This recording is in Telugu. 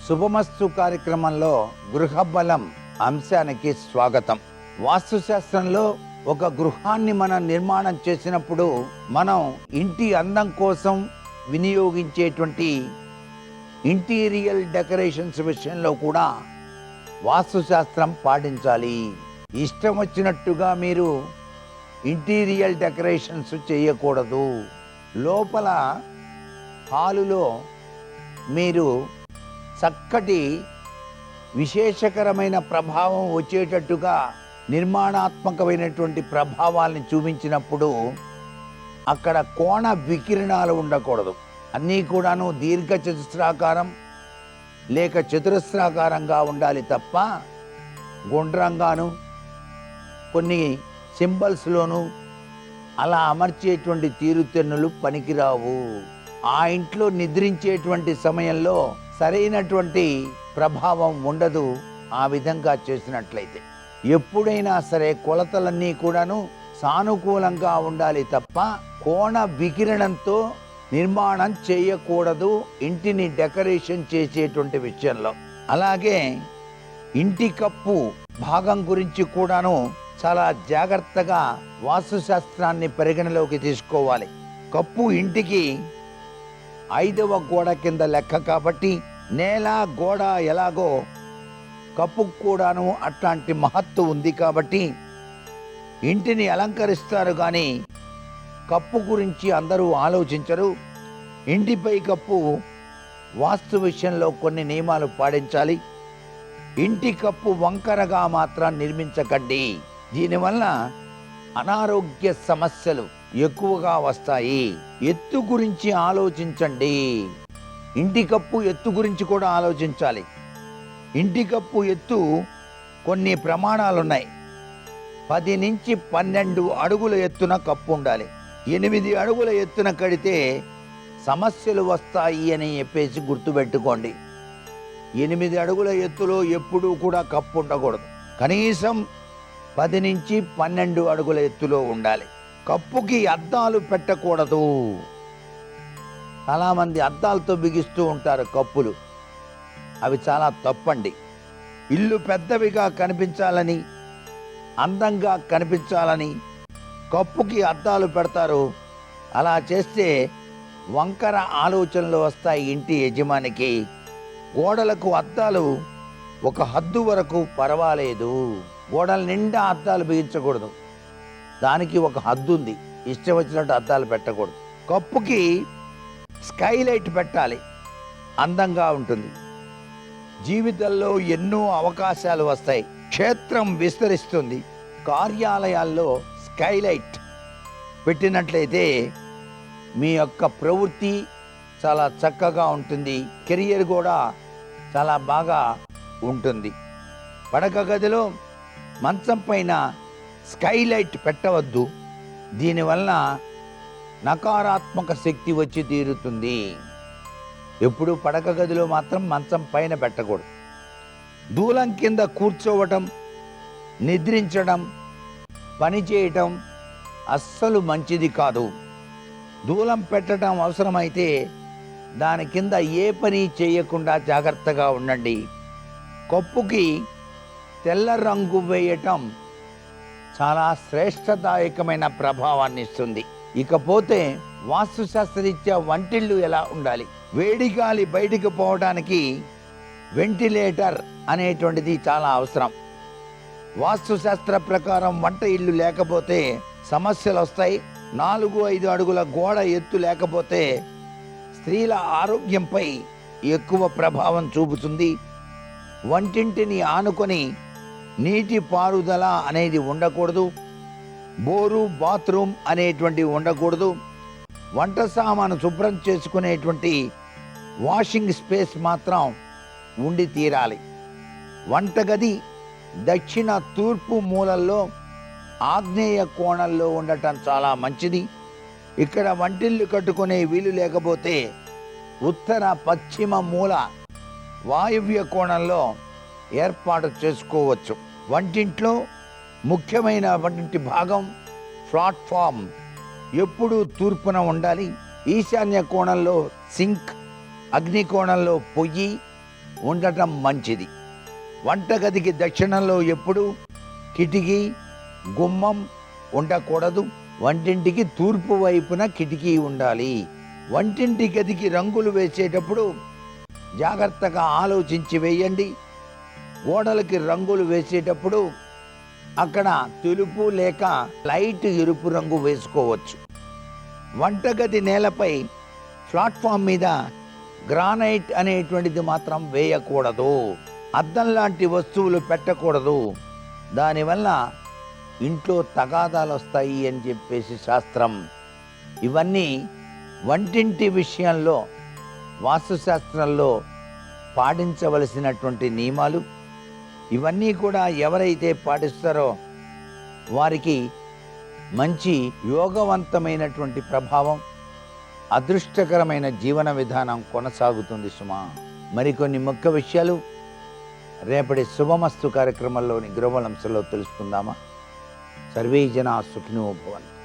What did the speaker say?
శుభమస్తు కార్యక్రమంలో గృహబలం అంశానికి స్వాగతం. వాస్తుశాస్త్రంలో ఒక గృహాన్ని మనం నిర్మాణం చేసినప్పుడు మనం ఇంటి అందం కోసం వినియోగించేటువంటి ఇంటీరియర్ డెకరేషన్స్ విషయంలో కూడా వాస్తుశాస్త్రం పాటించాలి. ఇష్టం వచ్చినట్టుగా మీరు ఇంటీరియర్ డెకరేషన్స్ చేయకూడదు. లోపల హాలులో మీరు చక్కటి విశేషకరమైన ప్రభావం వచ్చేటట్టుగా నిర్మాణాత్మకమైనటువంటి ప్రభావాల్ని చూపించినప్పుడు అక్కడ కోణ వికిరణాలు ఉండకూడదు. అన్నీ కూడాను దీర్ఘ చతుస్రాకారం లేక చతురస్రాకారంగా ఉండాలి తప్ప గుండ్రంగాను కొన్ని సింబల్స్లోనూ అలా అమర్చేటువంటి తీరుతెన్నులు పనికిరావు. ఆ ఇంట్లో నిద్రించేటువంటి సమయంలో సరైనటువంటి ప్రభావం ఉండదు. ఆ విధంగా చేసినట్లయితే ఎప్పుడైనా సరే కొలతలన్నీ కూడాను సానుకూలంగా ఉండాలి తప్ప కోణ వికిరణంతో నిర్మాణం చేయకూడదు ఇంటిని డెకరేషన్ చేసేటువంటి విషయంలో. అలాగే ఇంటి కప్పు భాగం గురించి కూడాను చాలా జాగ్రత్తగా వాస్తుశాస్త్రాన్ని పరిగణలోకి తీసుకోవాలి. కప్పు ఇంటికి 5వ గోడ కింద లెక్క కాబట్టి నేల గోడ ఎలాగో కప్పుకు కూడాను అట్లాంటి మహత్తు ఉంది కాబట్టి ఇంటిని అలంకరిస్తారు కానీ కప్పు గురించి అందరూ ఆలోచించరు. ఇంటిపై కప్పు వాస్తు విషయంలో కొన్ని నియమాలు పాటించాలి. ఇంటి కప్పు వంకరగా మాత్రం నిర్మించకండి. దీనివల్ల అనారోగ్య సమస్యలు ఎక్కువగా వస్తాయి. ఎత్తు గురించి ఆలోచించండి. ఇంటి కప్పు ఎత్తు గురించి కూడా ఆలోచించాలి. ఇంటి కప్పు ఎత్తు కొన్ని ప్రమాణాలు ఉన్నాయి. 10 నుంచి 12 అడుగుల ఎత్తున కప్పు ఉండాలి. 8 అడుగుల ఎత్తున కడితే సమస్యలు వస్తాయి అని చెప్పేసి గుర్తుపెట్టుకోండి. 8 అడుగుల ఎత్తులో ఎప్పుడూ కూడా కప్పు ఉండకూడదు. కనీసం 10 నుంచి 12 అడుగుల ఎత్తులో ఉండాలి. కప్పుకి అద్దాలు పెట్టకూడదు. చాలామంది అద్దాలతో బిగిస్తూ ఉంటారు కప్పులు. అవి చాలా తప్పండి. ఇల్లు పెద్దవిగా కనిపించాలని, అందంగా కనిపించాలని కప్పుకి అద్దాలు పెడతారు. అలా చేస్తే వంకర ఆలోచనలు వస్తాయి ఇంటి యజమానికి. గోడలకు అద్దాలు ఒక హద్దు వరకు పర్వాలేదు. గోడల నిండా అద్దాలు బిగించకూడదు. దానికి ఒక హద్దు ఉంది. ఇష్టం వచ్చినట్టు అద్దాలు పెట్టకూడదు. కప్పుకి స్కైలైట్ పెట్టాలి. అందంగా ఉంటుంది. జీవితంలో ఎన్నో అవకాశాలు వస్తాయి. క్షేత్రం విస్తరిస్తుంది. కార్యాలయాల్లో స్కైలైట్ పెట్టినట్లయితే మీ యొక్క ప్రవృత్తి చాలా చక్కగా ఉంటుంది. కెరియర్ కూడా చాలా బాగా ఉంటుంది. పడక గదిలో మంచం పైన స్కైలైట్ పెట్టవద్దు. దీనివల్ల నకారాత్మక శక్తి వచ్చి తీరుతుంది. ఎప్పుడు పడక గదిలో మాత్రం మంచం పైన పెట్టకూడదు. దూలం కింద కూర్చోవటం, నిద్రించడం, పని చేయటం అస్సలు మంచిది కాదు. దూలం పెట్టడం అవసరమైతే దాని కింద ఏ పని చేయకుండా జాగ్రత్తగా ఉండండి. కప్పుకి తెల్ల రంగు వేయటం చాలా శ్రేష్టదాయకమైన ప్రభావాన్ని ఇస్తుంది. ఇకపోతే వాస్తుశాస్త్రరీత్యా వంటిల్లు ఎలా ఉండాలి? వేడి గాలి బయటికి పోవడానికి వెంటిలేటర్ అనేటువంటిది చాలా అవసరం. వాస్తుశాస్త్ర ప్రకారం వంట ఇల్లు లేకపోతే సమస్యలు వస్తాయి. 4-5 అడుగుల గోడ ఎత్తు లేకపోతే స్త్రీల ఆరోగ్యంపై ఎక్కువ ప్రభావం చూపుతుంది. వంటింటిని ఆనుకొని నీటి పారుదల అనేది ఉండకూడదు. బోరు, బాత్రూమ్ అనేటువంటివి ఉండకూడదు. వంట సామాను శుభ్రం చేసుకునేటువంటి వాషింగ్ స్పేస్ మాత్రం ఉండి తీరాలి. వంటగది దక్షిణ తూర్పు మూలల్లో ఆగ్నేయ కోణంలో ఉండటం చాలా మంచిది. ఇక్కడ వంటిల్లు కట్టుకునే వీలు లేకపోతే ఉత్తర పశ్చిమ మూల వాయువ్య కోణంలో ఏర్పాటు చేసుకోవచ్చు. వంటింట్లో ముఖ్యమైన వంటి భాగం ప్లాట్ఫామ్ ఎప్పుడూ తూర్పున ఉండాలి. ఈశాన్య కోణంలో సింక్, అగ్ని కోణంలో పొయ్యి, ఉండటం మంచిది. వంటగదికి దక్షిణంలో ఎప్పుడు కిటికీ గుమ్మం ఉండకూడదు. వంటింటికి తూర్పు వైపున కిటికీ ఉండాలి. వంటింటి గదికి రంగులు వేసేటప్పుడు జాగ్రత్తగా ఆలోచించి వేయండి. గోడలకి రంగులు వేసేటప్పుడు అక్కడ తెలుపు లేక లైట్ ఎరుపు రంగు వేసుకోవచ్చు. వంటగది నేలపై ప్లాట్ఫామ్ మీద గ్రానైట్ అనేటువంటిది మాత్రం వేయకూడదు. అద్దం లాంటి వస్తువులు పెట్టకూడదు. దానివల్ల ఇంట్లో తగాదాలు వస్తాయి అని చెప్పేసి శాస్త్రం. ఇవన్నీ వంటింటి విషయంలో వాస్తుశాస్త్రంలో పాటించవలసినటువంటి నియమాలు. ఇవన్నీ కూడా ఎవరైతే పాటిస్తారో వారికి మంచి యోగవంతమైనటువంటి ప్రభావం, అదృష్టకరమైన జీవన విధానం కొనసాగుతుంది సుమా. మరికొన్ని ముఖ్య విషయాలు రేపటి శుభమస్తు కార్యక్రమంలోని గృహలంశలో తెలుసుకుందామా. సర్వే జనా సుఖినో భవంతు.